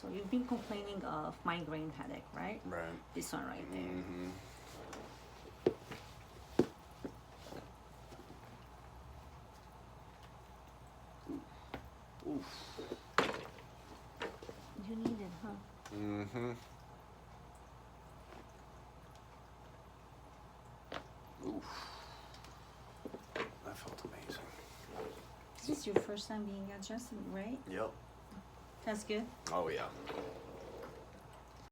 So you've been complaining of migraine headache, right? Right. This one right there. Mm-hmm. Oof. You need it, huh? Mm-hmm. Oof. That felt amazing. This is your first time being adjusted, right? Yep. That's good. Oh, yeah.